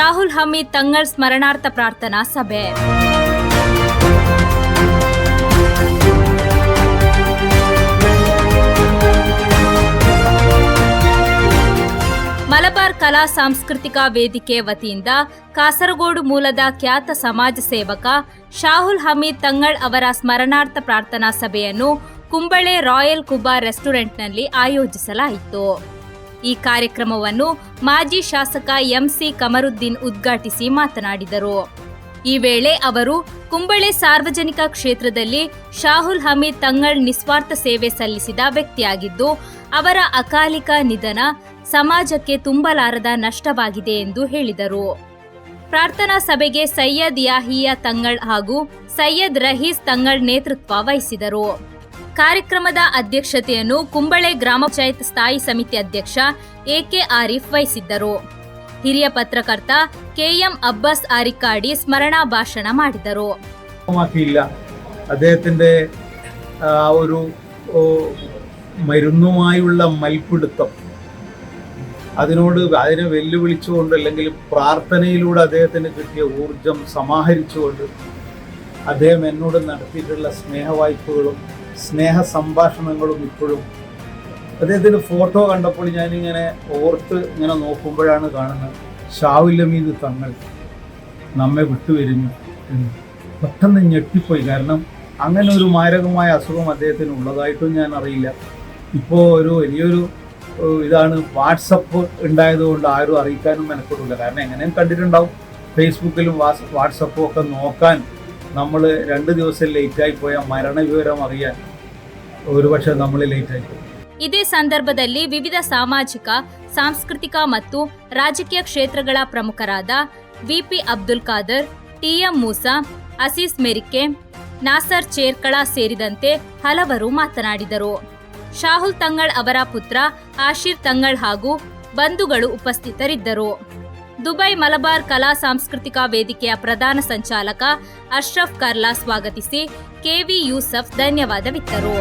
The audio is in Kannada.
ಶಾಹುಲ್ ಹಮೀದ್ ತಂಗಳ್ ಸ್ಮರಣಾರ್ಥ ಪ್ರಾರ್ಥನಾ ಸಭೆ. ಮಲಬಾರ್ ಕಲಾ ಸಾಂಸ್ಕೃತಿಕ ವೇದಿಕೆ ವತಿಯಿಂದ ಕಾಸರಗೋಡು ಮೂಲದ ಖ್ಯಾತ ಸಮಾಜ ಸೇವಕ ಶಾಹುಲ್ ಹಮೀದ್ ತಂಗಳ್ ಅವರ ಸ್ಮರಣಾರ್ಥ ಪ್ರಾರ್ಥನಾ ಸಭೆಯನ್ನು ಕುಂಬಳೆ ರಾಯಲ್ ಕುಬಾ ರೆಸ್ಟೋರೆಂಟ್ನಲ್ಲಿ ಆಯೋಜಿಸಲಾಯಿತು. ಈ ಕಾರ್ಯಕ್ರಮವನ್ನು ಮಾಜಿ ಶಾಸಕ ಎಂಸಿ ಕಮರುದ್ದೀನ್ ಉದ್ಘಾಟಿಸಿ ಮಾತನಾಡಿದರು. ಈ ವೇಳೆ ಅವರು ಕುಂಬಳೆ ಸಾರ್ವಜನಿಕ ಕ್ಷೇತ್ರದಲ್ಲಿ ಶಾಹುಲ್ ಹಮೀದ್ ತಂಗಳ್ ನಿಸ್ವಾರ್ಥ ಸೇವೆ ಸಲ್ಲಿಸಿದ ವ್ಯಕ್ತಿಯಾಗಿದ್ದು, ಅವರ ಅಕಾಲಿಕ ನಿಧನ ಸಮಾಜಕ್ಕೆ ತುಂಬಲಾರದ ನಷ್ಟವಾಗಿದೆ ಎಂದು ಹೇಳಿದರು. ಪ್ರಾರ್ಥನಾ ಸಭೆಗೆ ಸೈಯದ್ ಯಾಹಿಯಾ ತಂಗಳ್ ಹಾಗೂ ಸೈಯದ್ ರಹೀಸ್ ತಂಗಳ್ ನೇತೃತ್ವ ವಹಿಸಿದರು. ಕಾರ್ಯಕ್ರಮದ ಅಧ್ಯಕ್ಷತೆಯನ್ನು ಕುಂಬಳೆ ಗ್ರಾಮ ಪಂಚಾಯತ್ ಸ್ಥಾಯಿ ಸಮಿತಿ ಅಧ್ಯಕ್ಷ ಎಕೆ ಆರಿಫ್ ವಹಿಸಿದ್ದರು. ಹಿರಿಯ ಪತ್ರಕರ್ತ ಕೆಎಂ അബ്ബാസ് ആരിക്കാടി സ്മരണಾ ಭಾಷಣ ಮಾಡಿದರು. അദ്ദേഹത്തിന്റെ ഒരു മരുന്നുമായുള്ള മൽപ്പിടുത്തം, അതിനെ വെല്ലുവിളിച്ചുകൊണ്ട് അല്ലെങ്കിൽ പ്രാർത്ഥനയിലൂടെ അദ്ദേഹത്തിന് കിട്ടിയ ഊർജം സമാഹരിച്ചുകൊണ്ട് അദ്ദേഹം എന്നോട് നടത്തിയിട്ടുള്ള സ്നേഹവായ്പകളും സ്നേഹ സംഭാഷണങ്ങളും ഇപ്പോഴും അദ്ദേഹത്തിൻ്റെ ഫോട്ടോ കണ്ടപ്പോൾ ഞാനിങ്ങനെ ഓർത്ത് ഇങ്ങനെ നോക്കുമ്പോഴാണ് കാണുന്നത് ഷാഹുൽ ഹമീദ് തങ്ങൾ നമ്മെ വിട്ടുവരിഞ്ഞു എന്ന്. പെട്ടെന്ന് ഞെട്ടിപ്പോയി. കാരണം അങ്ങനെ ഒരു മാരകമായ അസുഖം അദ്ദേഹത്തിന് ഉള്ളതായിട്ടും ഞാൻ അറിയില്ല. ഇപ്പോൾ ഒരു വലിയൊരു ഇതാണ് വാട്സപ്പ് ഉണ്ടായതുകൊണ്ട് ആരും അറിയിക്കാനും മെനപ്പെടില്ല. കാരണം എങ്ങനെയും കണ്ടിട്ടുണ്ടാവും, ഫേസ്ബുക്കിലും വാട്സപ്പും ഒക്കെ നോക്കാൻ നമ്മൾ 2 ദിവസം ലേറ്റായി പോയാൽ മരണവിവരം അറിയാൻ ഒരുപക്ഷെ നമ്മൾ ലേറ്റായി പോകും. ಇದೇ ಸಂದರ್ಭದಲ್ಲಿ ವಿವಿಧ ಸಾಮಾಜಿಕ, ಸಾಂಸ್ಕೃತಿಕ ಮತ್ತು ರಾಜಕೀಯ ಕ್ಷೇತ್ರಗಳ ಪ್ರಮುಖರಾದ ವಿಪಿ ಅಬ್ದುಲ್ ಖಾದರ್, ಟಿಎಂ ಮೂಸಾ, ಅಸೀಸ್ ಮೆರಿಕೆ, ನಾಸರ್ ಚೇರ್ಕಳ ಸೇರಿದಂತೆ ಹಲವರು ಮಾತನಾಡಿದರು. ಶಾಹುಲ್ ತಂಗಳ್ ಅವರ ಪುತ್ರ ಆಶೀರ್ ತಂಗಳ್ ಹಾಗೂ ಬಂಧುಗಳು ಉಪಸ್ಥಿತರಿದ್ದರು. ದುಬೈ ಮಲಬಾರ್ ಕಲಾ ಸಾಂಸ್ಕೃತಿಕ ವೇದಿಕೆಯ ಪ್ರಧಾನ ಸಂಚಾಲಕ ಅಶ್ರಫ್ ಕರ್ಲಾ ಸ್ವಾಗತಿಸಿ ಕೆವಿ ಯೂಸಫ್ ಧನ್ಯವಾದವಿತ್ತರು.